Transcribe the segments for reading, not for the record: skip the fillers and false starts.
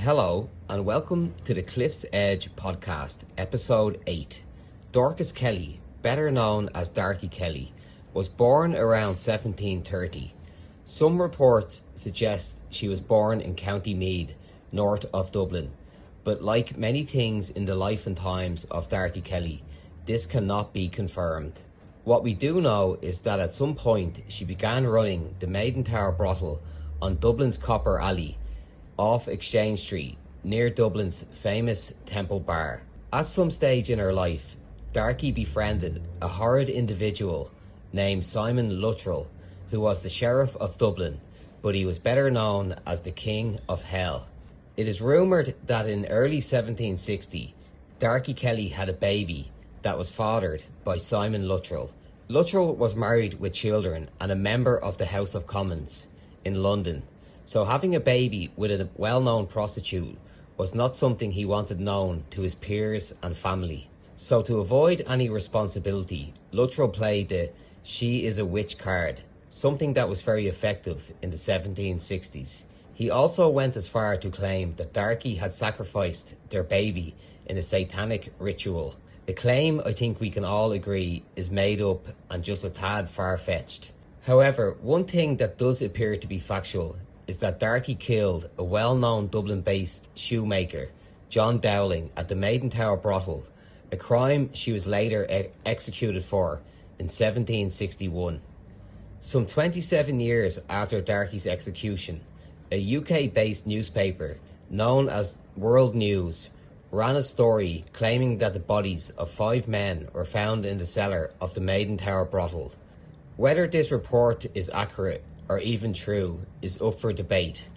Hello and welcome to the Cliff's Edge podcast, episode 8. Dorcas Kelly, better known as Darky Kelly, was born around 1730. Some reports suggest she was born in County Meath, north of Dublin, but like many things in the life and times of Darky Kelly, this cannot be confirmed. What we do know is that at some point she began running the Maiden Tower brothel on Dublin's Copper Alley, off Exchange Street, near Dublin's famous Temple Bar. At some stage in her life, Darky befriended a horrid individual named Simon Luttrell, who was the Sheriff of Dublin, but he was better known as the King of Hell. It is rumoured that in early 1760, Darky Kelly had a baby that was fathered by Simon Luttrell. Luttrell was married with children and a member of the House of Commons in London. So having a baby with a well-known prostitute was not something he wanted known to his peers and family. So to avoid any responsibility, Luttrell played the "she is a witch" card, something that was very effective in the 1760s. He also went as far to claim that Darky had sacrificed their baby in a satanic ritual. A claim I think we can all agree is made up and just a tad far-fetched. However, one thing that does appear to be factual is that Darky killed a well-known Dublin-based shoemaker, John Dowling, at the Maiden Tower brothel, a crime she was later executed for in 1761. Some 27 years after Darky's execution, a UK-based newspaper known as World News ran a story claiming that the bodies of 5 men were found in the cellar of the Maiden Tower brothel. Whether this report is accurate or even true is up for debate,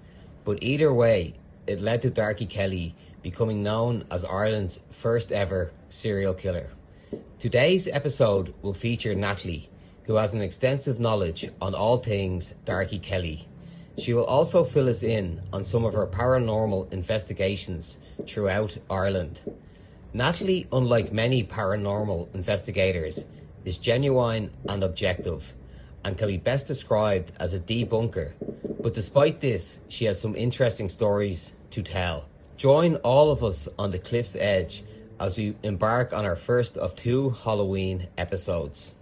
but either way, it led to Darky Kelly becoming known as Ireland's first ever serial killer. Today's episode will feature Natalie, who has an extensive knowledge on all things Darky Kelly. She will also fill us in on some of her paranormal investigations throughout Ireland. Natalie, unlike many paranormal investigators, is genuine and objective, and can be best described as a debunker, but despite this, she has some interesting stories to tell. Join all of us on the Cliff's Edge as we embark on our first of 2 Halloween episodes.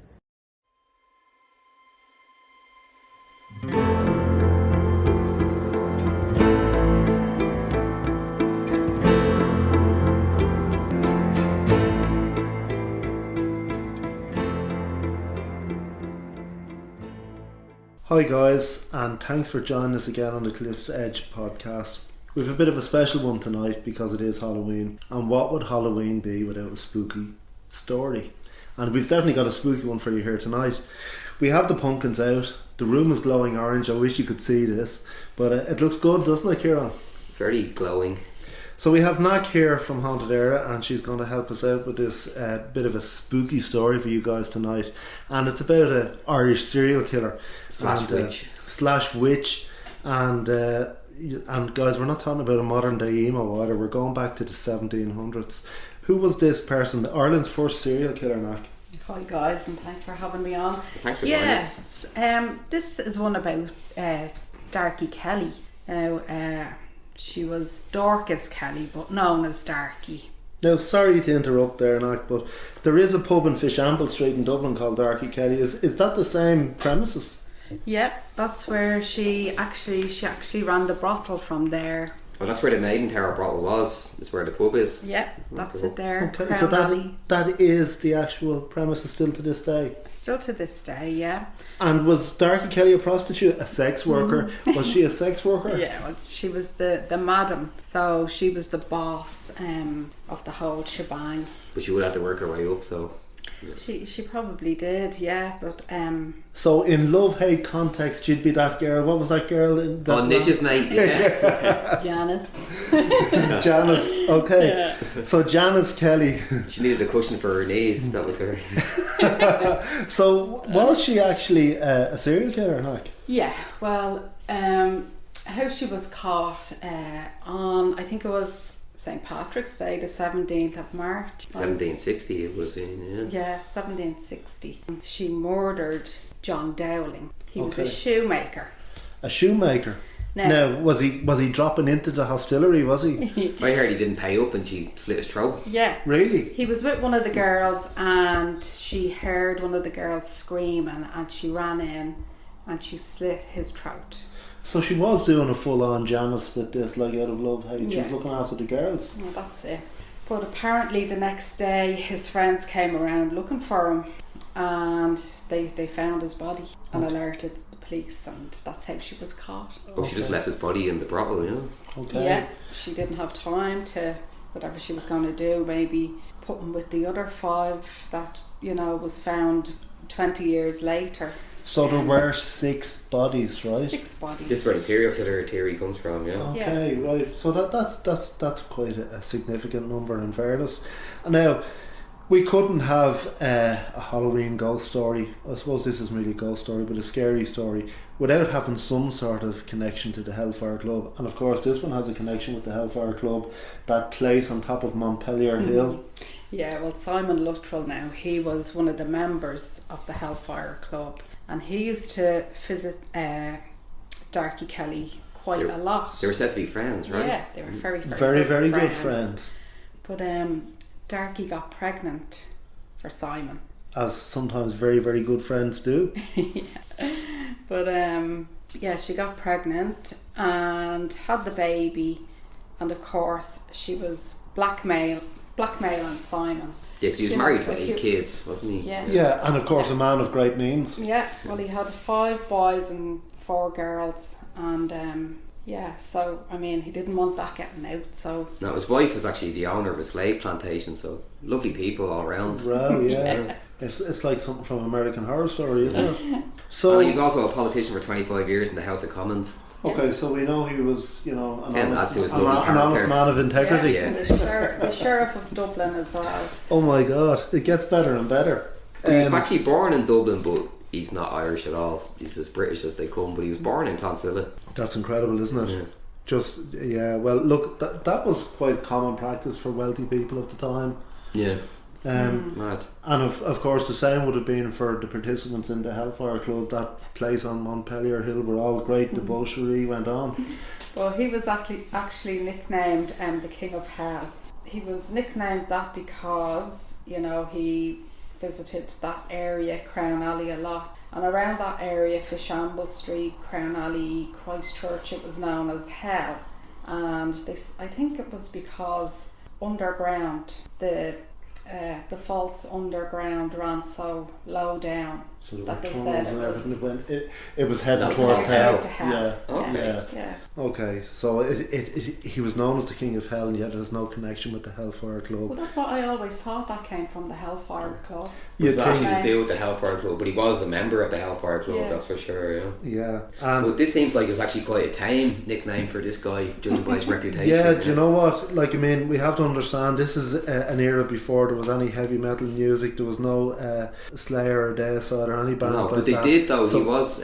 Hi guys, and thanks for joining us again on the Cliff's Edge podcast. We have a bit of a special one tonight because it is Halloween, and what would Halloween be without a spooky story? And we've definitely got a spooky one for you here tonight. We have the pumpkins out, the room is glowing orange. I wish you could see this, but it looks good, doesn't it, Ciáran? Very glowing. So we have Nack here from Haunted Era, and she's going to help us out with this bit of a spooky story for you guys tonight. And it's about an Irish serial killer Slash witch. And guys, we're not talking about a modern day emo either. We're going back to the 1700s. Who was this person? Ireland's first serial killer, Nack. Hi guys, and thanks for having me on. Thanks for joining us. This is one about Darky Kelly. Now, she was Dorcas Kelly, but known as Darky. Now, sorry to interrupt there, Nack, but there is a pub in Fishamble Street in Dublin called Darky Kelly. Is that the same premises? Yep, that's where she actually ran the brothel from there. Oh, that's where the Maiden Tower brothel was. That's where the pub is. Yep, that's it there. Okay, so that is the actual premises still to this day? Still to this day, yeah. And was Darky Kelly a prostitute, a sex worker? Was she a sex worker? Yeah, well, she was the madam, so she was the boss of the whole shebang. But she would have to work her way up, though. Yeah. She probably did, yeah, but so in love-hate context, she'd be that girl. What was that girl? Nidge's mate. Yeah. Janice. Janice, okay. Yeah. So Janice Kelly. She needed a cushion for her knees. That was her. So was she actually a serial killer, Nack? Yeah, well, how she was caught on, I think it was St. Patrick's Day, the 17th of March. 1760 it would have been, yeah. Yeah, 1760. She murdered John Dowling. He was Okay. a shoemaker. A shoemaker? Now, was he dropping into the hostelry, was he? I heard he didn't pay up and she slit his throat. Yeah. Really? He was with one of the girls and she heard one of the girls screaming and she ran in and she slit his throat. So she was doing a full-on Janice with this, like out of love, hey? She was Yeah. looking after the girls. Well, that's it. But apparently the next day his friends came around looking for him and they found his body and alerted the police, and that's how she was caught. Oh, she just left his body in the brothel, you know? Okay. Yeah, she didn't have time to, whatever she was going to do, maybe put him with the other 5 that, you know, was found 20 years later. So there were 6 bodies, right? 6 bodies. This is where the serial killer theory comes from, yeah. Okay, right. So that's quite a significant number in fairness. And now, we couldn't have a Halloween ghost story. I suppose this isn't really a ghost story, but a scary story, without having some sort of connection to the Hellfire Club. And of course, this one has a connection with the Hellfire Club, that place on top of Montpelier Hill. Yeah, well, Simon Luttrell now, he was one of the members of the Hellfire Club, and he used to visit Darky Kelly quite a lot. They were said to be friends, right? Yeah, they were very, Very good friends. But Darky got pregnant for Simon. As sometimes very, very good friends do. Yeah. But yeah, she got pregnant and had the baby, and of course she was blackmailing Simon. Yeah, because he was You know, married for with a 8 few- kids, wasn't he? Yeah. Yeah, and of course a man of great means. Yeah, well, he had 5 boys and 4 girls, and yeah, so I mean, he didn't want that getting out, so No, his wife was actually the owner of a slave plantation, so lovely people all around. Wow, yeah. It's like something from American Horror Story, isn't it? So And he was also a politician for 25 years in the House of Commons. okay, so we know he was, you know, an Yeah, honest, that's his an lovely honest character. man of integrity. Yeah. and the sheriff of Dublin as well. Oh my God, it gets better and better. He was actually born in Dublin, but he's not Irish at all. He's as British as they come, but he was born in Clonsilla. That's incredible, isn't it? Yeah. Just, yeah, well, look, that was quite common practice for wealthy people of the time. Yeah. Um, Mad. And of course the same would have been for the participants in the Hellfire Club, that place on Montpelier Hill where all great debauchery went on. Well, he was actually nicknamed the King of Hell. He was nicknamed that because, you know, he visited that area, Crown Alley, a lot. And around that area, Fishamble Street, Crown Alley, Christchurch, it was known as Hell. And I think it was because underground, the faults underground ran so low down So there that were they tunnels said and it everything. was It was heading That was towards hell. to hell. Yeah. Okay. Yeah. Okay, so he was known as the King of Hell, and yet there's no connection with the Hellfire Club. Well, that's what I always thought, that came from the Hellfire Club. It You was actually think? to do with the Hellfire Club, but he was a member of the Hellfire Club, Yeah. that's for sure, yeah. Yeah, But and this seems like it was actually quite a tame nickname for this guy, judging by his reputation. yeah, do you know what? Like, I mean, we have to understand this is an era before there was any heavy metal music. There was no Slayer or Deicide or any bands No, like but they that. did though. So- He was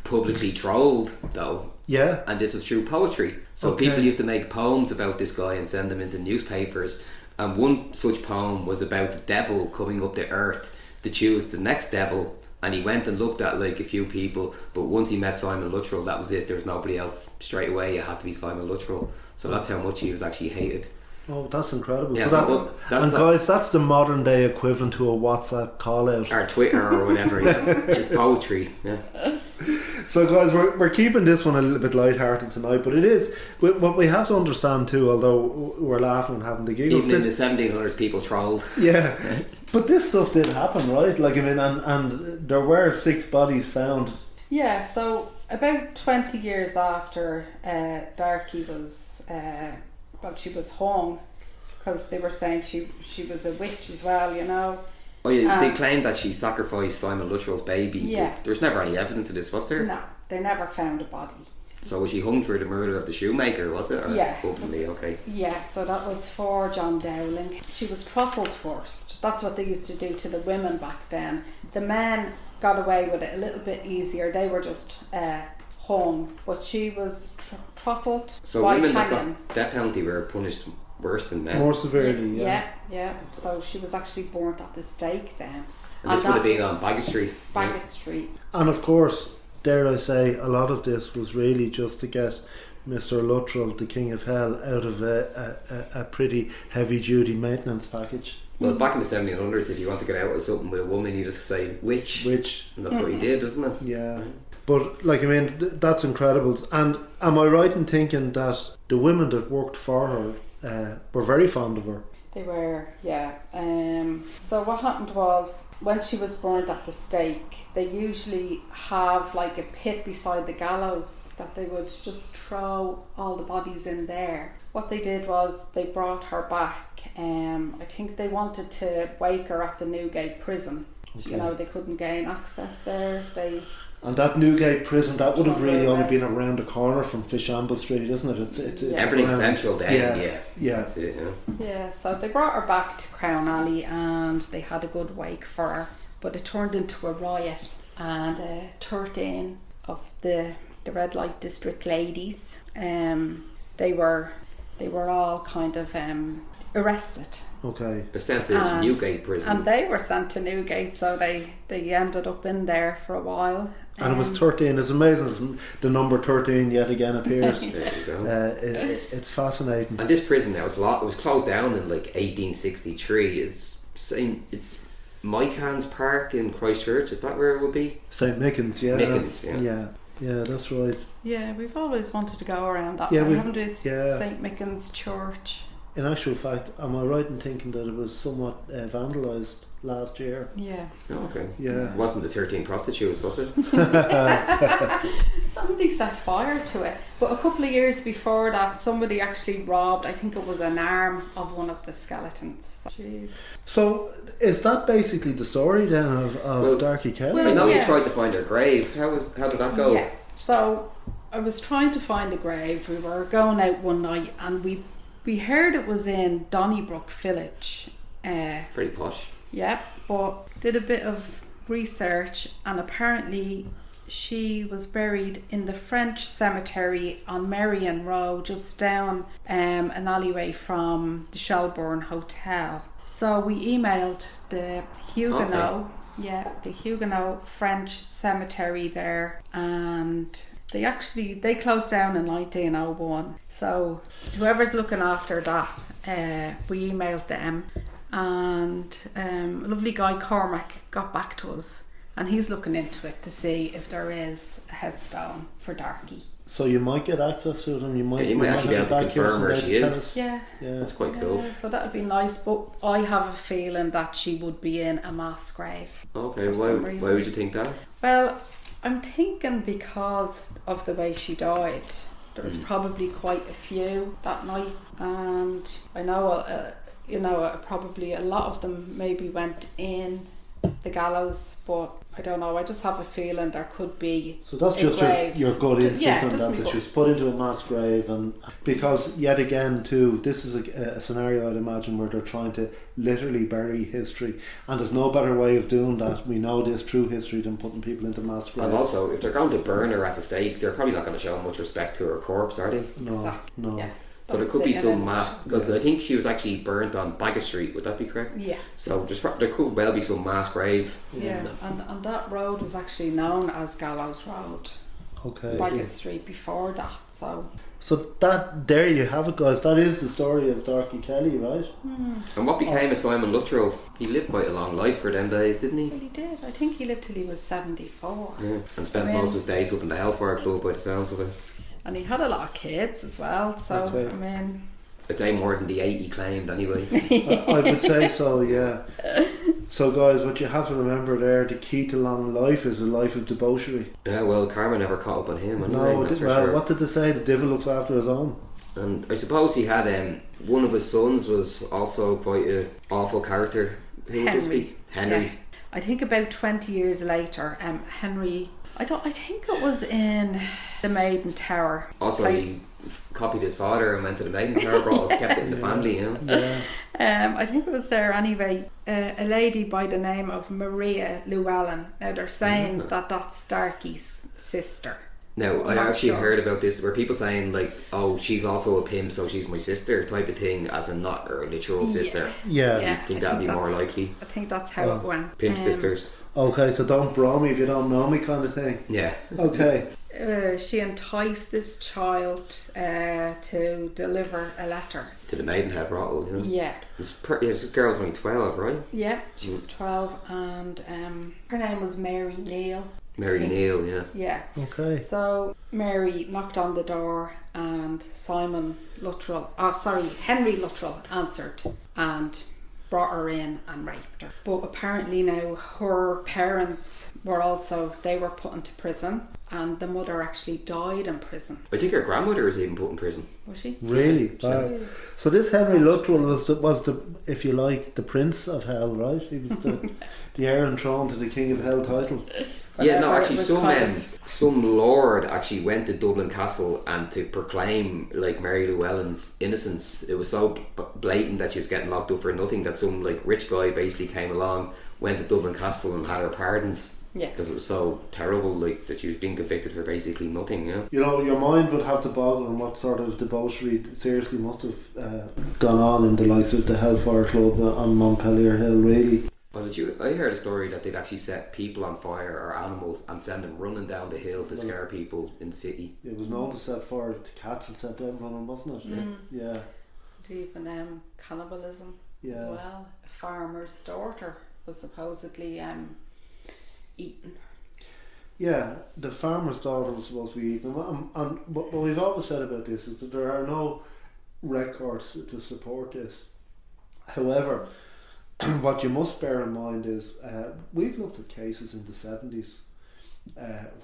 publicly trolled though, Yeah, and this was through poetry. So Okay. people used to make poems about this guy and send them into newspapers. And one such poem was about the devil coming up to earth to choose the next devil. And he went and looked at like a few people, but once he met Simon Luttrell, that was it. There was nobody else. Straight away, it had to be Simon Luttrell. So that's how much he was actually hated. oh, that's incredible. Yeah, So that's and guys, that's the modern day equivalent to a WhatsApp call out. Or Twitter or whatever. Yeah, it's poetry. Yeah. So guys, we're keeping this one a little bit lighthearted tonight, but it is what we have to understand too, although we're laughing and having the giggles. Even in the 1700s, people trolled. Yeah, but this stuff did happen, right? Like, I mean, and there were 6 bodies found. Yeah, so about 20 years after Darky was, she was hung, because they were saying she was a witch as well, you know. Oh yeah, they claimed that she sacrificed Simon Luttrell's baby, Yeah. but there was never any evidence of this, was there? No, they never found a body. So was she hung for the murder of the shoemaker, was it? Or Yeah. ultimately, okay. Yeah, so that was for John Dowling. She was throttled first. That's what they used to do to the women back then. The men got away with it a little bit easier. They were just hung, but she was throttled So by women that hanging. got death penalty were punished worse than men. More severely, Yeah. So she was actually burnt at the stake then. And this would have that been was on Bagot Street. Bagot Street. And of course, dare I say, a lot of this was really just to get Mr. Luttrell, the King of Hell, out of a pretty heavy-duty maintenance package. Well, back in the 1700s, if you want to get out of something with a woman, you just say witch. Witch. And that's what he did, isn't it? Yeah. But, like, I mean, that's incredible. And am I right in thinking that the women that worked for her were very fond of her? They were, yeah. So what happened was, when she was burned at the stake, they usually have like a pit beside the gallows that they would just throw all the bodies in there. What they did was they brought her back. I think they wanted to wake her at the Newgate prison. Okay. You know, they couldn't gain access there. And that Newgate prison, that would have really only been around the corner from Fishamble Street, isn't it? It's everything's around, central then, yeah. That's it, Yeah, so they brought her back to Crown Alley and they had a good wake for her. But it turned into a riot, and 13 of the red light district ladies, they were all kind of arrested. Okay. They're sent to Newgate prison. And they were sent to Newgate, so they ended up in there for a while. And it was 13. It's amazing the number 13 yet again appears. There you go. It's fascinating. And this prison now, it was closed down in like 1863. It's Mycans Park in Christchurch. Is that where it would be? St. Mickens, yeah. Mickens, yeah. Yeah, that's right. Yeah, we've always wanted to go around that Yeah, way, haven't we? yeah. St. Mickens Church. In actual fact, am I right in thinking that it was somewhat vandalised last year? Yeah. Oh, okay. Yeah. It wasn't the 13 prostitutes, was it? Somebody set fire to it. But a couple of years before that, somebody actually robbed, I think it was an arm of one of the skeletons. Jeez. So, is that basically the story then of Darky Kelly? I know you tried to find her grave. How did that go? Yeah. So, I was trying to find a grave. We were going out one night and we heard it was in Donnybrook Village. Pretty posh. Yeah, but did a bit of research and apparently she was buried in the French cemetery on Merrion Row, just down an alleyway from the Shelbourne Hotel. So we emailed the Huguenot, the Huguenot French cemetery there, and they closed down in 1901. So whoever's looking after that, we emailed them, and a lovely guy Cormac got back to us, and he's looking into it to see if there is a headstone for Darky. So you might get access to them. You might actually be able to confirm where she is. Yeah, that's quite cool. So that would be nice, but I have a feeling that she would be in a mass grave. Okay, why would you think that? Well, I'm thinking because of the way she died. There was probably quite a few that night, and I know probably a lot of them maybe went in the gallows, but I don't know, I just have a feeling there could be. So that's just your gut instinct on that she's put into a mass grave, and because yet again too, this is a scenario I'd imagine where they're trying to literally bury history, and there's no better way of doing that. We know this through history than putting people into mass graves. And also, if they're going to burn her at the stake, they're probably not going to show much respect to her corpse, are they? No, exactly. no. Yeah. So there could be some mass, because I think she was actually burnt on Baggot Street, would that be correct? Yeah. So there could well be some mass grave. Yeah, and that road was actually known as Gallows Road. Okay. Baggot Street before that, so that, there you have it, guys. That is the story of Darky Kelly, right? And what became of Simon Luttrell? He lived quite a long life for them days, didn't he? Well, he did. I think he lived till he was 74. Yeah. And spent most of his days up in the Hellfire Club by the sounds of it. And he had a lot of kids as well, so Okay. I mean, I'd say more than the 8 he claimed anyway. I would say so, yeah. So guys, what you have to remember there, the key to long life is a life of debauchery. Yeah, well, Karma never caught up on him anyway. No, Sure. what did they say? The devil looks after his own. And I suppose he had one of his sons was also quite an awful character. Who would this be? Henry. Yeah. I think about 20 years later, Henry, I think it was in the Maiden Tower. Also, he copied his father and went to the Maiden Tower, kept it in the family, you know. Yeah. I think it was there anyway. A lady by the name of Maria Llewellyn. Now they're saying that that's Darky's sister. Now, I Not actually sure. heard about this where people saying like, "Oh, she's also a pimp, so she's my sister," type of thing, as in not her literal sister. Yeah. Yeah, I think that'd be more that's- likely. I think that's how it went. Pimp sisters. Okay, so don't bro me if you don't know me, kind of thing. Yeah. Okay. She enticed this child to deliver a letter. To the Maidenhead brothel, you know. Yeah. This girl's only 12, right? Yeah, she was 12 and her name was Mary Neal. Mary Neal, yeah. Yeah. Okay. So Mary knocked on the door and Henry Luttrell answered and brought her in and raped her. But apparently now her parents they were put into prison, and the mother actually died in prison. I think her grandmother was even put in prison. Was she? Really? Wow. Jeez. So this Henry Luttrell was the, if you like, the Prince of Hell, right? He was the heir and throne to the King of Hell title. Yeah, no, Whatever, actually it was some lord actually went to Dublin Castle and to proclaim like Mary Llewellyn's innocence. It was so blatant that she was getting locked up for nothing that some like rich guy basically came along, went to Dublin Castle and had her pardoned. Yeah. Because it was so terrible, like that she was being convicted for basically nothing. Yeah. You know, your mind would have to boggle on what sort of debauchery seriously must have gone on in the likes of the Hellfire Club on Montpellier Hill, really. Well, I heard a story that they'd actually set people on fire or animals and send them running down the hill to scare people in the city. It was known to set fire to cats and set them running, wasn't it? Yeah. Even cannibalism as well. A farmer's daughter was supposedly eaten. Yeah, the farmer's daughter was supposed to be eaten. And what we've always said about this is that there are no records to support this. However, what you must bear in mind is we've looked at cases in the 70s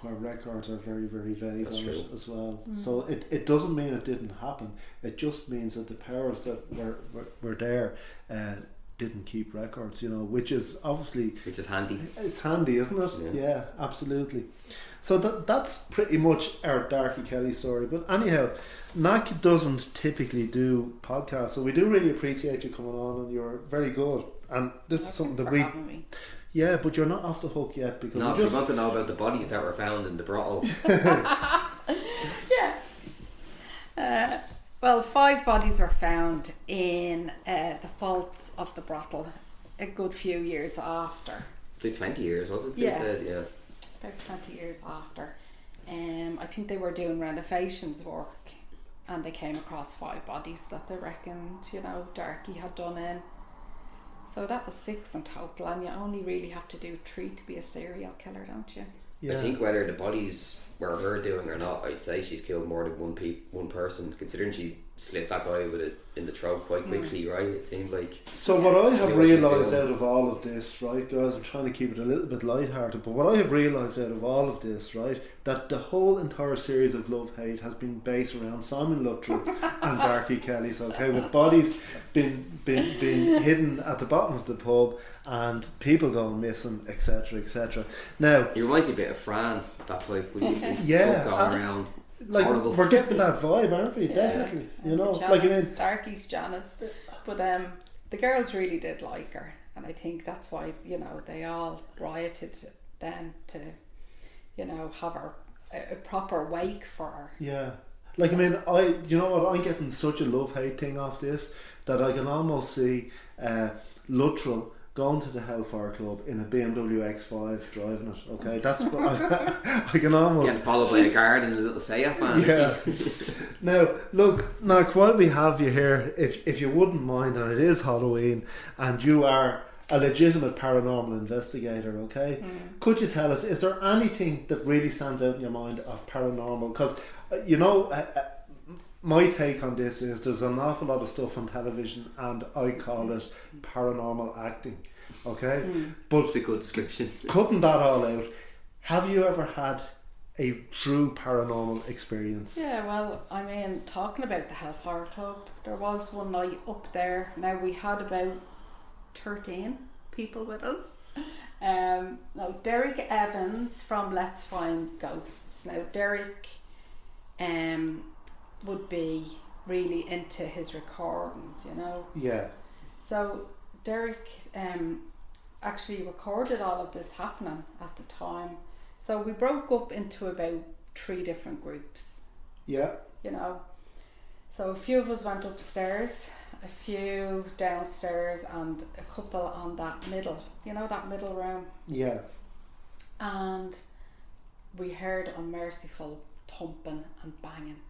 where records are very, very vague on it as well. So it doesn't mean it didn't happen. It just means that the powers that were there didn't keep records, you know, which is handy. It's handy, isn't it? Yeah, absolutely. So that's pretty much our Darky Kelly story. But anyhow, Nack doesn't typically do podcasts, so we do really appreciate you coming on, and you're very good. And this is something that we... Yeah, but you're not off the hook yet because no, we want to know about the bodies that were found in the brothel. Yeah. Well, 5 bodies were found in the vaults of the brothel a good few years after. It's like 20 years, was it? Yeah. They said, yeah. About 20 years after. I think they were doing renovations work and they came across 5 bodies that they reckoned, you know, Darky had done in. So that was 6 in total, and you only really have to do 3 to be a serial killer, don't you? Yeah. I think whether the bodies were her doing or not, I'd say she's killed more than one person, considering she slit that guy with it in the throat quite quickly, right? It seemed like... So what I have realised out of all of this, right, guys, I'm trying to keep it a little bit lighthearted, but what I have realised out of all of this, right, that the whole entire series of love-hate has been based around Simon Luttrell and Darky Kelly's, okay, with bodies been hidden at the bottom of the pub and people going missing, etc, etc. Now, it reminds me a bit of Fran, that type, would you? Yeah, going around. Like Horrible. we're getting that vibe, aren't we? Definitely, you know, Janice, like I mean, Darky's Janice, but the girls really did like her, and I think that's why, you know, they all rioted then to, you know, have her a proper wake for her. yeah. Like I mean, you know what? I'm getting such a love-hate thing off this that I can almost see Luttrell going to the Hellfire Club in a BMW X5 driving it. Okay, that's what I can almost Getting followed by a guard and a little say-off man. Yeah. Now, look, Nack, while we have you here, if you wouldn't mind, and it is Halloween, and you are a legitimate paranormal investigator, okay? Could you tell us, is there anything that really stands out in your mind of paranormal? Because, you know, my take on this is there's an awful lot of stuff on television, and I call it paranormal acting, okay? But It's a good description. cutting that all out, have you ever had a true paranormal experience? Yeah, well, I mean, talking about the Hellfire Club, there was one night up there. Now, we had about 13 people with us. Now, Derek Evans from Let's Find Ghosts. Now, Derek would be really into his recordings, you know. Yeah. So Derek actually recorded all of this happening at the time. So we broke up into about 3 different groups. Yeah. You know, so a few of us went upstairs, a few downstairs, and a couple on that middle, that middle room. Yeah. And we heard unmerciful thumping and banging.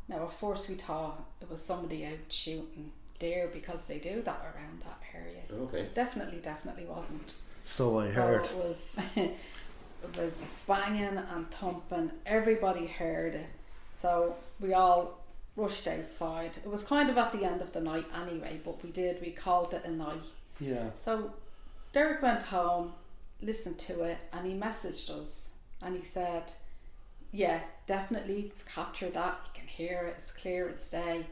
Now at first we thought it was somebody out shooting deer, because they do that around that area. Okay. Definitely wasn't. So I heard. So it was banging and thumping. Everybody heard it. So we all rushed outside. It was kind of at the end of the night anyway, but we called it a night. Yeah. So Derek went home, listened to it, and he messaged us, and he said, yeah, definitely captured that. You can hear it, it's clear as day.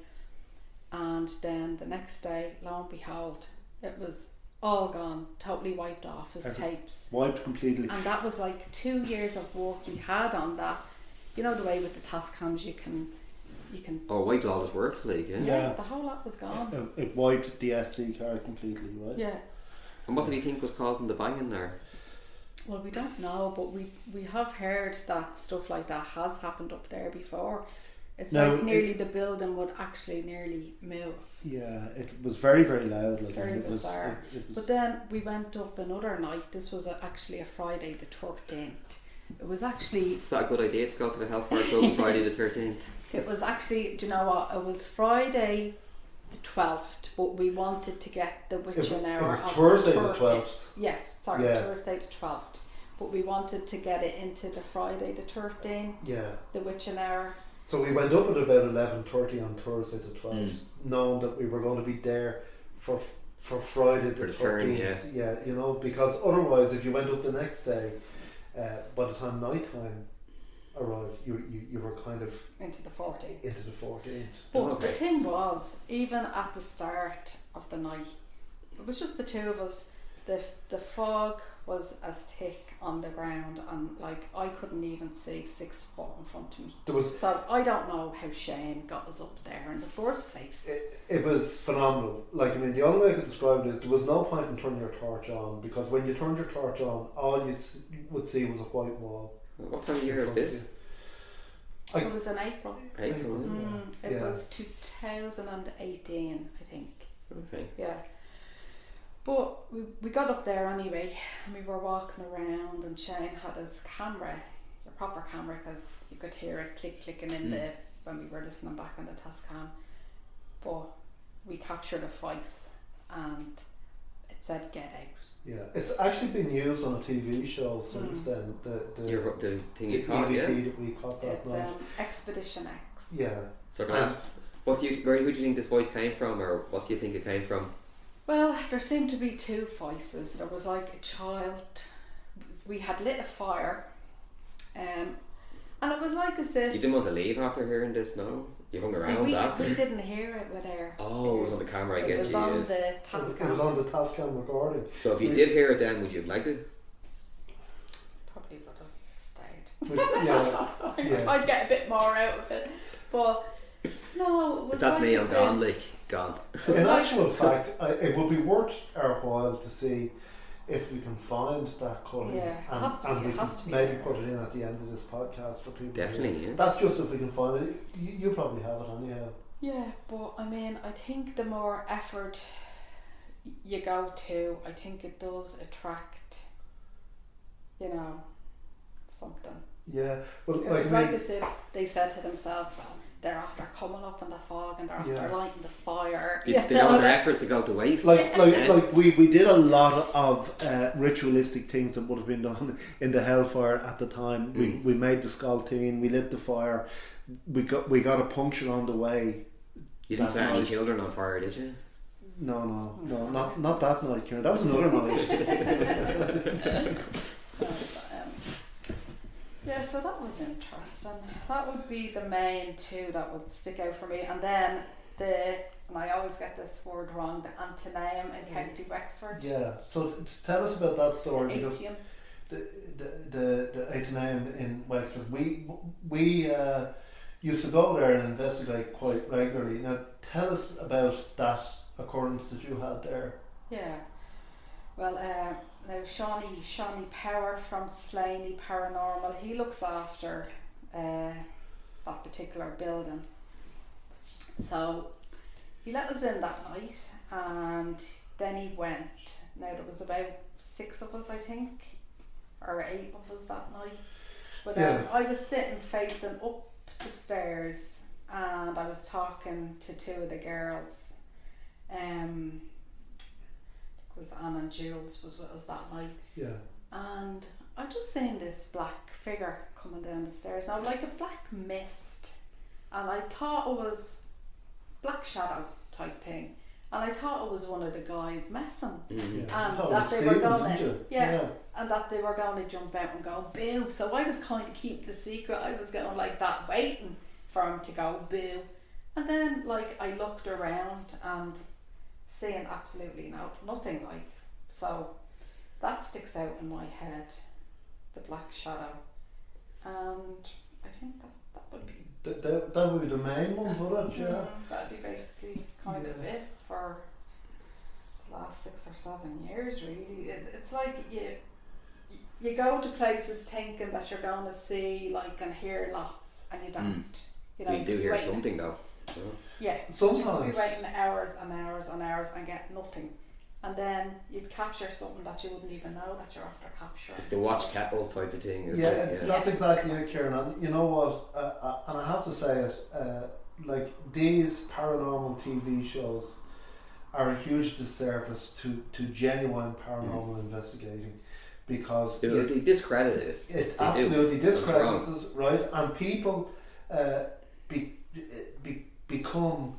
And then the next day, lo and behold, it was all gone, totally wiped off his tapes. Wiped completely. And that was like 2 years of work we had on that. You know the way with the Tascams you can Wiped all his work, like, yeah, the whole lot was gone. It wiped the SD card completely, right? Yeah. And what did he think was causing the banging there? Well, we don't know, but we have heard that stuff like that has happened up there before. It's like nearly the building would actually nearly move. Yeah, it was very, very loud. Like, Very it was, bizarre. it was, But then we went up another night. This was actually a Friday the 13th. It was actually... Is that a good idea to go to the Hellfire Club on Friday the 13th? It was actually, do you know what? It was Friday the 12th, but we wanted to get the witching hour. It was Thursday the 12th. Yeah, sorry, Yeah. Thursday the 12th. But we wanted to get it into the Friday the 13th. Yeah. The witching hour. So we went up at about 11:30 on Thursday the 12th, knowing that we were going to be there for Friday the 13th. Yeah, you know, because otherwise, if you went up the next day, by the time night time arrived, you were kind of into the 14th. Into the 14th. But the thing was, even at the start of the night, it was just the two of us. The fog was as thick on the ground, and like I couldn't even see 6 foot in front of me. So I don't know how Shayne got us up there in the first place. It was phenomenal. Like, I mean, the only way I could describe it is there was no point in turning your torch on, because when you turned your torch on, all you would see was a white wall. What time of year is this? It was in April. April. It was 2018, I think. Okay. Yeah. But we got up there anyway, and we were walking around, and Shayne had his camera, a proper camera, because you could hear it clicking in when we were listening back on the Tascam. But we captured a voice, and it said "Get out." Yeah, it's actually been used on a TV show since then. The thing you caught, EVP that we caught that it's night. Expedition X. Yeah. So can I ask, who do you think this voice came from, or what do you think it came from? Well, there seemed to be 2 voices. There was like a child. We had lit a fire, and it was like as if... You didn't want to leave after hearing this, no? You hung around after? We didn't hear it with our Oh, it was on the camera, I get you. It was on the Tascam. It was on the Tascam recording. So if you did hear it then, would you have liked it? Probably would have stayed. Yeah. I'd get a bit more out of it. But no, it was If that's like me, as I'm if- gone, like, gone. In actual fact, it would be worth our while to see if we can find that cutting, Yeah, it has to and be- we it can has to be maybe there. put it in at the end of this podcast for people. Definitely, yeah. That's just if we can find it. You probably have it anyhow. Yeah, but I mean, I think the more effort you go to, I think it does attract, something. Yeah, but It's like as if they said to themselves, well, they're after coming up in the fog and they're after lighting the fire. They don't want their efforts to go to waste. Like we did a lot of ritualistic things that would have been done in the Hellfire at the time. We made the Skalteen, we lit the fire, we got a puncture on the way. You didn't set any children on fire, did you? No, not that night, Kieran. That was another night. Yeah, so that was interesting. That would be the main 2 that would stick out for me. And then and I always get this word wrong, the antonym in County Wexford. Yeah, so tell us about that story, because Atrium. the antonym in Wexford, we used to go there and investigate quite regularly. Now tell us about that occurrence that you had there. Yeah. Well, now Shawnee Power from Slaney Paranormal, he looks after that particular building. So he let us in that night, and then he went. Now there was about 6 of us, I think, or 8 of us that night. But I was sitting facing up the stairs, and I was talking to 2 of the girls. It was Anne and Jules was with us that night. Yeah. And I just seen this black figure coming down the stairs. Now, like a black mist, and I thought it was black shadow type thing, and I thought it was one of the guys messing, and that they were going to, and that they were going to jump out and go boo. So I was kind of keeping the secret. I was going like that, waiting for him to go boo, and then like I looked around and seeing absolutely nothing. Like, so that sticks out in my head, the black shadow, and I think that would be. That would be the main ones, would it? Yeah. That'd be basically kind of it for the last 6 or 7 years, really. It's like you go to places thinking that you're going to see like and hear lots, and you don't. You know, you do hear something though. Yeah. Sometimes. You'd be waiting hours and hours and hours and get nothing. And then you'd capture something that you wouldn't even know that you're after capturing. It's the watch kettle type of thing. That's exactly it, Ciáran. And you know what? And I have to say it. Like these paranormal TV shows are a huge disservice to genuine paranormal investigating, because they discredit it. It absolutely discredits us, right? And people become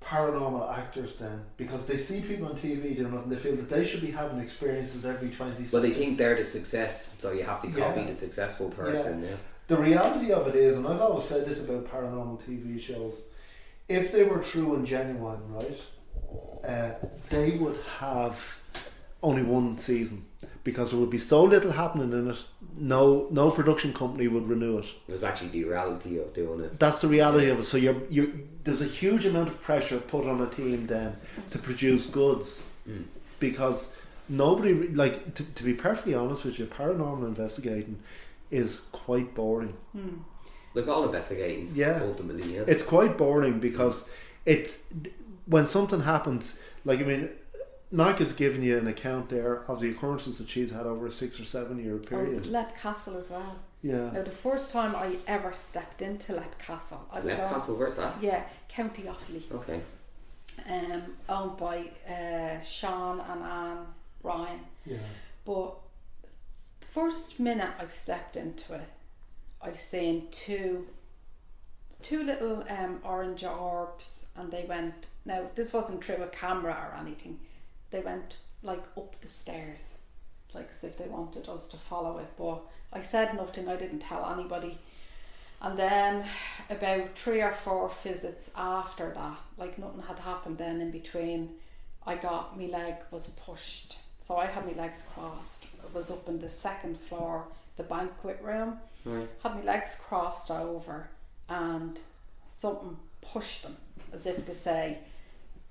paranormal actors then, because they see people on TV doing it and they feel that they should be having experiences every 20 seconds. Well, they think they're the success, so you have to copy the successful person. Yeah. The reality of it is, and I've always said this about paranormal TV shows, if they were true and genuine, right, they would have only 1 season, because there would be so little happening in it. No production company would renew it. It was actually the reality of doing it. That's the reality of it. So there's a huge amount of pressure put on a team then to produce goods, because nobody, like, to be perfectly honest with you, paranormal investigating is quite boring. Like all investigating, ultimately, it's quite boring, because it's when something happens. Like, I mean, Nack has given you an account there of the occurrences that she's had over a 6 or 7 year period. Lep Castle as well. Yeah. Now, the first time I ever stepped into Lep Castle, I was Lep Castle, where's that? Yeah, County Offaly. Okay. Owned by Shayne and Ciáran Ryan. Yeah. But the first minute I stepped into it, I seen two little orange orbs, and they went. Now, this wasn't through a camera or anything. They went like up the stairs, like as if they wanted us to follow it. But I said nothing. I didn't tell anybody. And then about 3 or 4 visits after that, like nothing had happened then in between, my leg was pushed. So I had my legs crossed. It was up in the 2nd floor, the banquet room. Had my legs crossed over, and something pushed them, as if to say,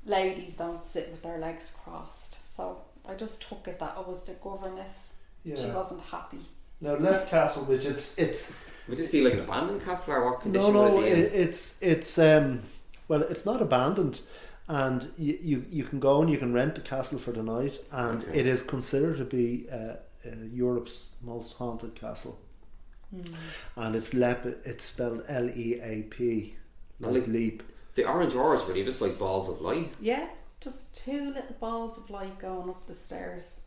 ladies don't sit with their legs crossed. So I just took it that it was the governess. She wasn't happy. Now, Lep Castle, which it's would this be like an abandoned castle, or what condition no, would it be in? it's well, it's not abandoned, and you can go and you can rent the castle for the night, and it is considered to be Europe's most haunted castle. And it's Lep. It's spelled Leap, like leap. The orange orbs, were they just like balls of light? Yeah, just 2 little balls of light going up the stairs.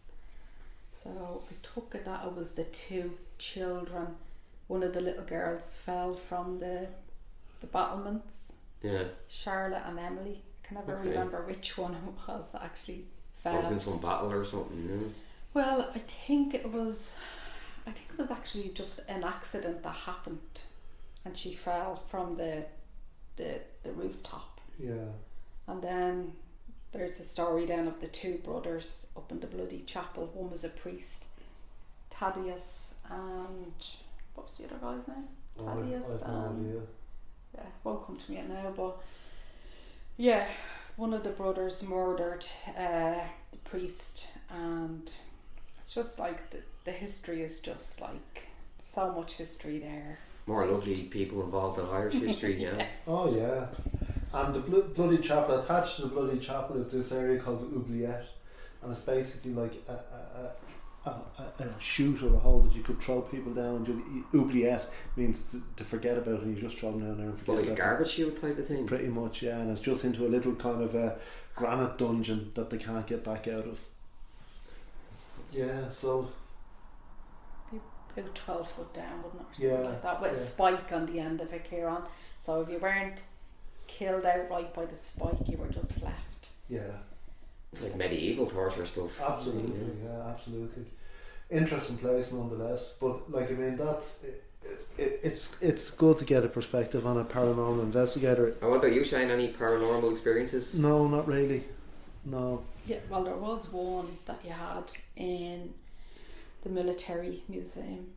So I took it that it was the 2 children. One of the little girls fell from the battlements. Yeah. Charlotte and Emily. I can never remember which one it was that actually fell. It was in some battle or something. Yeah. Well, I think it was actually just an accident that happened, and she fell from the rooftop. Yeah. And then there's the story then of the 2 brothers up in the bloody chapel. One was a priest, Thaddeus, and what was the other guy's name? Thaddeus. Yeah, won't come to me now, but yeah, one of the brothers murdered the priest, and it's just like the history is just like so much history there. More lovely people involved in Irish history, yeah. Oh yeah, and the bloody chapel, attached to the bloody chapel is this area called the oubliette, and it's basically like a chute or a hole that you could throw people down, and just oubliette means to forget about it, and you just throw them down there and forget Like about a garbage chute type of thing? Pretty much, yeah, and it's just into a little kind of a granite dungeon that they can't get back out of. Yeah, so... About 12 foot down, wouldn't it? Or Yeah, something like that, with a spike on the end of it, Ciáran. So if you weren't killed outright by the spike, you were just left. Yeah. It's like medieval torture stuff. Absolutely, yeah, absolutely. Interesting place nonetheless, but like I mean, that's it's good to get a perspective on a paranormal investigator. And what about you, Shayne? Any paranormal experiences? No, not really. No. Yeah, well, there was one that you had in the military museum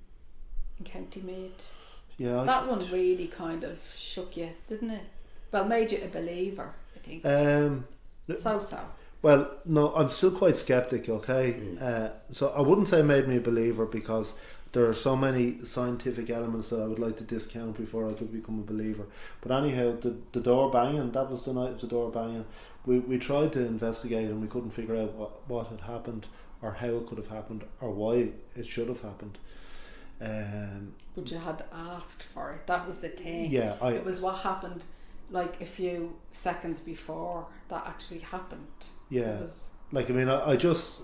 in County Meath. Yeah. That one really kind of shook you, didn't it? Well, made you a believer, I think. So. Well, no, I'm still quite skeptic, okay? So I wouldn't say it made me a believer, because there are so many scientific elements that I would like to discount before I could become a believer. But anyhow, the door banging, that was the night of the door banging. We tried to investigate and we couldn't figure out what had happened, or how it could have happened, or why it should have happened. But you had asked for it. That was the thing. Yeah, it was what happened like a few seconds before that actually happened. Yeah, like I mean, I just,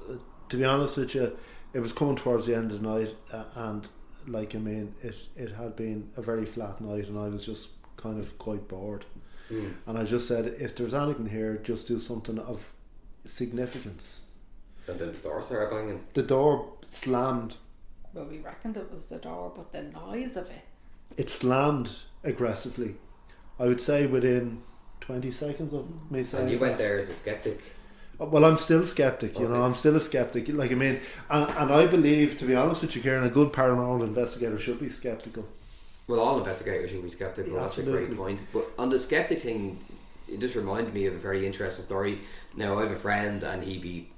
to be honest with you, it was coming towards the end of the night, and like I mean, it had been a very flat night, and I was just kind of quite bored. And I just said, if there's anything here, just do something of significance. And then the door started banging. The door slammed. Well, we reckoned it was the door, but the noise of it. It slammed aggressively. I would say within 20 seconds of me saying. And you went there as a skeptic. Well, I'm still skeptic, you know, I'm still a skeptic. Like, I mean, and I believe, to be honest with you, Ciáran, a good paranormal investigator should be skeptical. Well, all investigators should be skeptical, Yeah, that's absolutely. a great point. But on the skeptic thing, it just reminded me of a very interesting story. Now, I have a friend, and he'd be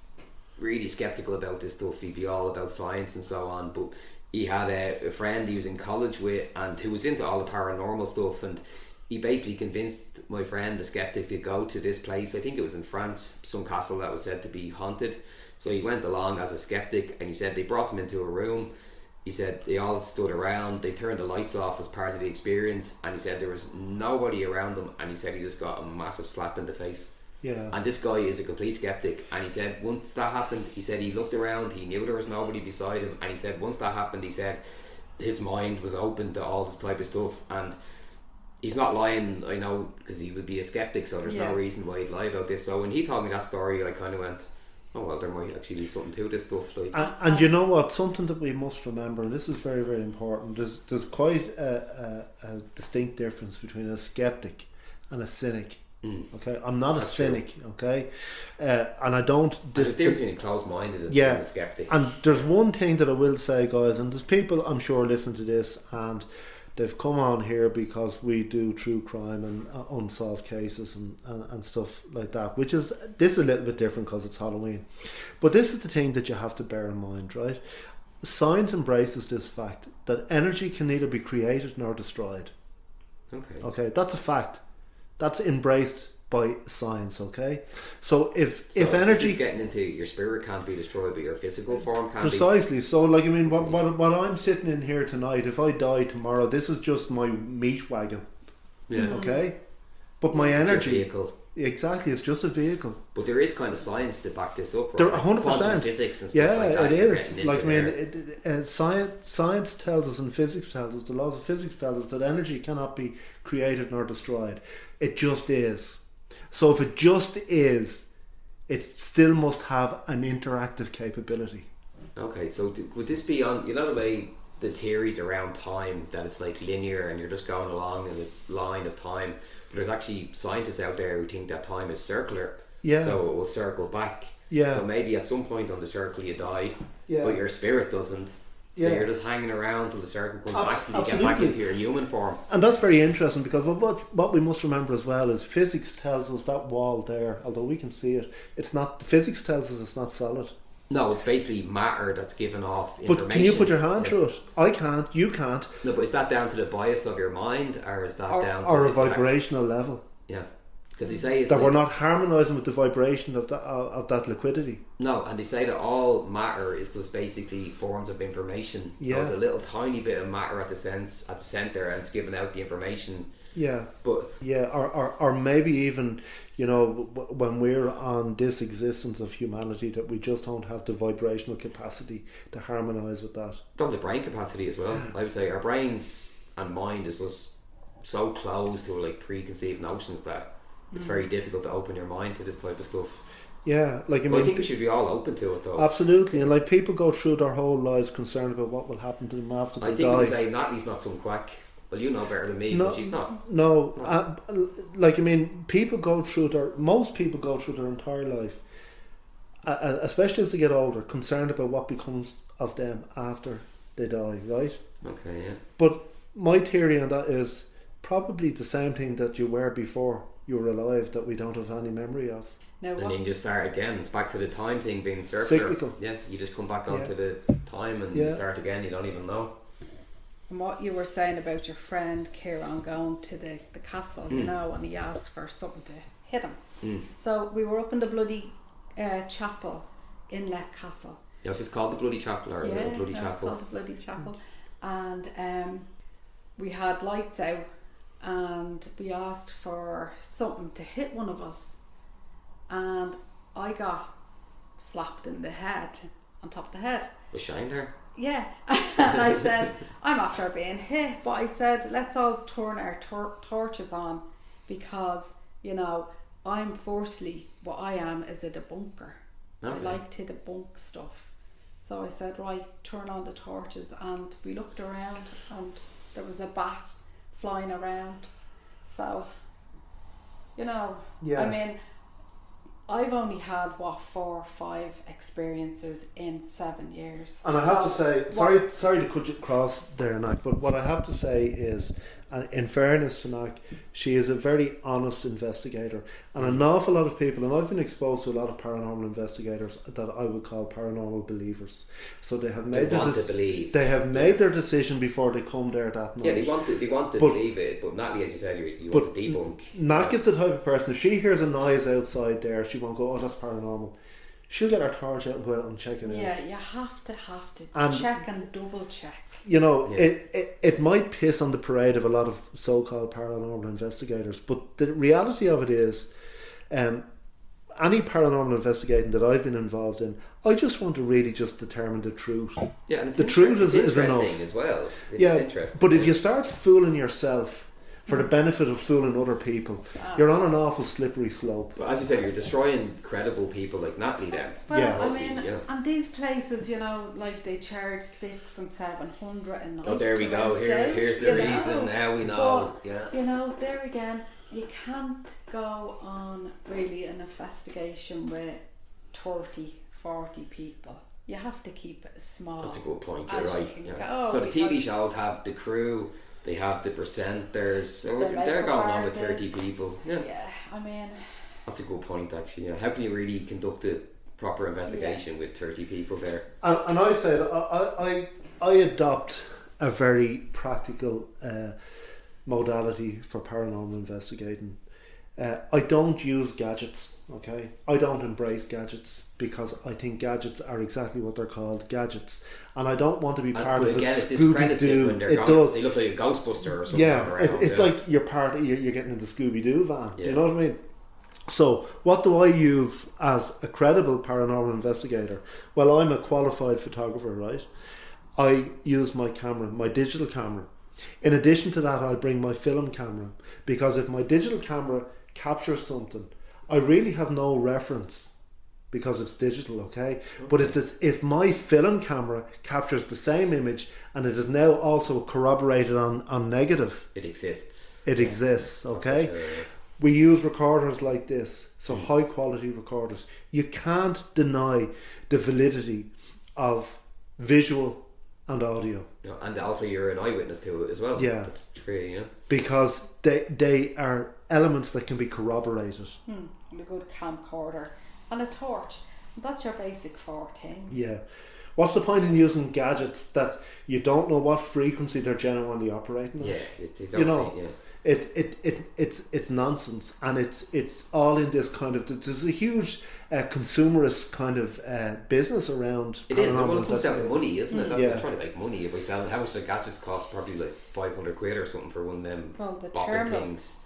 really skeptical about this stuff. He'd be all about science and so on, but he had a friend he was in college with, and who was into all the paranormal stuff, and he basically convinced my friend, the skeptic, to go to this place. I think it was in France, some castle that was said to be haunted. So he went along as a skeptic, and he said they brought him into a room. He said they all stood around, they turned the lights off as part of the experience, and he said there was nobody around them, and he said he just got a massive slap in the face. Yeah. And this guy is a complete skeptic, and he said once that happened, he said he looked around, he knew there was nobody beside him, and he said once that happened, he said his mind was open to all this type of stuff. And he's not lying, I know, because he would be a skeptic, so there's no reason why he'd lie about this. So when he told me that story, I kind of went, oh well, there might actually be something to this stuff. Like, and you know what, something that we must remember, and this is very, very important, there's quite a distinct difference between a skeptic and a cynic. Okay, I'm not a cynic. True. Okay, and I don't. There's a difference between a closed-minded and a skeptic. And there's one thing that I will say, guys, and there's people I'm sure listen to this, and they've come on here because we do true crime and unsolved cases and stuff like that. This is a little bit different because it's Halloween, but this is the thing that you have to bear in mind, right? Science embraces this fact that energy can neither be created nor destroyed. Okay, that's a fact. That's embraced by science, okay? So if energy... getting into your spirit can't be destroyed, but your physical form can precisely. Be. So, like, I mean, what I'm sitting in here tonight, if I die tomorrow, this is just my meat wagon. Yeah. Okay? But my energy... It's a vehicle. Exactly, it's just a vehicle. But there is kind of science to back this up, right? There, 100%. Quantum physics and stuff like that. It is. Like, I mean, science tells us, and physics tells us, the laws of physics tells us that energy cannot be created nor destroyed. It just is. So if it just is, it still must have an interactive capability. Okay, so would this be on, you know the way the theories around time, that it's like linear and you're just going along in a line of time, but there's actually scientists out there who think that time is circular, so it will circle back. So maybe at some point on the circle you die, but your spirit doesn't. So you're just hanging around till the circle comes back and you get back into your human form. And that's very interesting, because what we must remember as well is physics tells us that wall there, although we can see it, it's not. Physics tells us it's not solid. No, it's basically matter that's given off information. But can you put your hand through it? I can't, you can't. No, but is that down to the bias of your mind, or is that down to... Or a vibrational level? Yeah. Because they say... That we're not harmonising with the vibration of that liquidity. No, and they say that all matter is just basically forms of information. So it's a little tiny bit of matter at the centre, and it's giving out the information. Yeah. But or maybe even, you know, when we're on this existence of humanity, that we just don't have the vibrational capacity to harmonise with that. Don't have the brain capacity as well. I would say our brains and mind is just so close to like preconceived notions that it's very difficult to open your mind to this type of stuff. Yeah, like I think we should be all open to it though. Absolutely, and like people go through their whole lives concerned about what will happen to them after they die. I think we say Natalie's not some quack. Well, you know better than me, but she's not. No, people go through most people go through their entire life, especially as they get older, concerned about what becomes of them after they die, right? Okay, yeah. But my theory on that is probably the same thing that you were before you were alive, that we don't have any memory of. Now, and then you just start again. It's back to the time thing being circular. Cyclical. Yeah, you just come back onto the time and you start again. You don't even know. And what you were saying about your friend Ciáran going to the castle, you know, and he asked for something to hit him. So we were up in the bloody chapel in Nack Castle. Yeah, was this called the Bloody Chapel or the Bloody Chapel? It's called the Bloody Chapel. And we had lights out, and we asked for something to hit one of us, and I got slapped in the head, on top of the head. Was Shayne there? Yeah. And I said, I'm after being hit, but I said, let's all turn our torches on, because, you know, I'm firstly, what I am is a debunker. Okay. I like to debunk stuff. So I said, right, turn on the torches, and we looked around and there was a bat flying around. So, you know, I mean, I've only had 4 or 5 experiences in 7 years. And I have to say, sorry to cut you across there, Nack, but what I have to say is, and in fairness to Nack, she is a very honest investigator, and an awful lot of people, and I've been exposed to a lot of paranormal investigators that I would call paranormal believers. So they have made their decision before they come there that night. Yeah, they want to believe it, but Natalie, as you said, you want to debunk. Nack is the type of person, if she hears a noise outside there, she won't go, oh, that's paranormal. She'll get her torch out and go out and check it out. Yeah, you have to check and double check. You know, it might piss on the parade of a lot of so-called paranormal investigators, but the reality of it is, any paranormal investigating that I've been involved in, I just want to really just determine the truth. Yeah, and the truth is enough as well. It's interesting. But if you start fooling yourself for the benefit of fooling other people, you're on an awful slippery slope. But as you said, you're destroying credible people like Natalie then. Well, I mean, and these places, you know, like they charge 600 and 700 a night. Oh, there we go. Here's the reason. Now we know. But, you know, there again, you can't go on really an investigation with 30, 40 people. You have to keep it small. That's a good point. You're right. So the TV shows have the crew. They have the presenters, so they're going on with 30 people. Yeah, I mean, that's a good point actually. Yeah. How can you really conduct a proper investigation with 30 people there? And I said I adopt a very practical modality for paranormal investigating. I don't use gadgets, okay? I don't embrace gadgets because I think gadgets are exactly what they're called, gadgets. And I don't want to be part of a Scooby-Doo. It does. They look like a Ghostbuster or something. Yeah, it's like you're getting in the Scooby-Doo van. Do you know what I mean? So, what do I use as a credible paranormal investigator? Well, I'm a qualified photographer, right? I use my camera, my digital camera. In addition to that, I'll bring my film camera, because if my digital camera captures something, I really have no reference because it's digital, okay? But if my film camera captures the same image and it is now also corroborated on negative, it exists. It exists, okay? Sure, yeah. We use recorders like this, so high quality recorders. You can't deny the validity of visual and audio. Yeah, and also you're an eyewitness to it as well. Yeah. That's true, yeah. Because they are elements that can be corroborated. And a good camcorder and a torch. That's your basic 4 things. Yeah. What's the point in using gadgets that you don't know what frequency they're genuinely operating at? Yeah, You know, yeah. It's nonsense, and it's all in this kind of, there's a huge consumerist kind of business around. It is. Well, paranormal it comes down to money, isn't it? That's Yeah. they're trying to make money. If we sell, how much the gadgets cost? Probably like 500 quid or something for one of them Well, the bopping thermal things.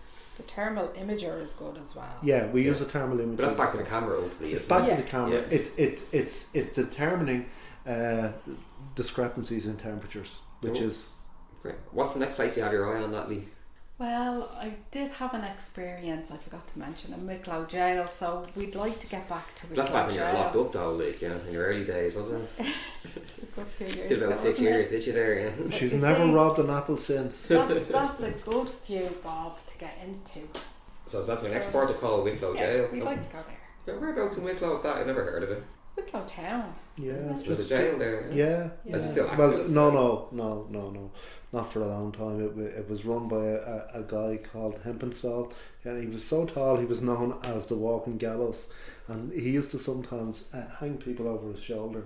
imager is good as well. Yeah, we use a thermal imaging. But that's back to the camera ultimately. It's Isn't back it? to the camera. Yeah. It's determining discrepancies in temperatures, which Cool. is Great. What's the next place you have your eye on, Natalie? Well, I did have an experience, I forgot to mention, in Wicklow Jail, so we'd like to get back to Wicklow That's back when you Jail. were locked up though, like, yeah, in your early days, wasn't it? A good few years Did about ago, 6 wasn't years, it? did you there? Yeah. she's you never see- robbed an apple since. That's a good few, Bob, to get into. So is that your next port to call Wicklow Yeah, Jail? we'd like to go there. Yeah, whereabouts in Wicklow is that? I've never heard of it. Wicklow Town. Yeah, Isn't it's it? There's just a jail there. Yeah, Yeah. Is it still well, active? no, not for a long time. It was run by a guy called Hempenstall, and he was so tall he was known as the walking gallows, and he used to sometimes hang people over his shoulder.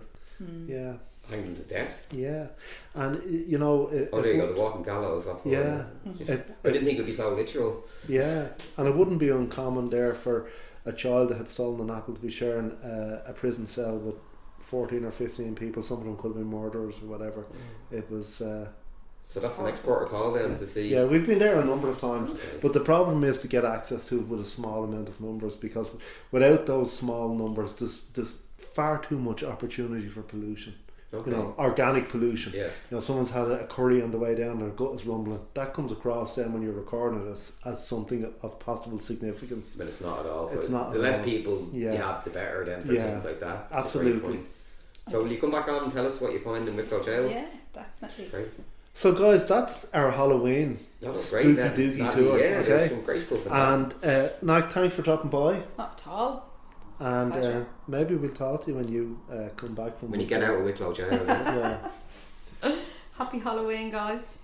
Yeah, Hanged them to death. yeah, and you know. Oh, there you go, the walking gallows. That's the Yeah, one. I didn't think it would be so literal. yeah, and it wouldn't be uncommon there for a child that had stolen an apple to be sharing a prison cell with 14 or 15 people. Some of them could have been murderers or whatever. It was. So that's the next port of call then to see. Yeah, we've been there a number of times, Okay. but the problem is to get access to it with a small amount of numbers, because without those small numbers, there's far too much opportunity for pollution. Okay. You know, organic pollution. Yeah. You know, someone's had a curry on the way down, their gut is rumbling. That comes across then when you're recording it as something of possible significance. But it's not at all. So It's not the at less all. people Yeah. you have, the better then for Yeah. things like that. That's a great Absolutely. point. So will you come back on and tell us what you find in Wicklow Jail? Yeah, definitely. Great. So guys, that's our Halloween That was spooky great. dooky Natalie, tour. yeah, there's Okay, some great stuff in that. and Nack, thanks for dropping by. Not at all. And Pleasure. maybe we'll talk to you when you come back from When you get out of Wicklow Jail. Yeah. Happy Halloween, guys.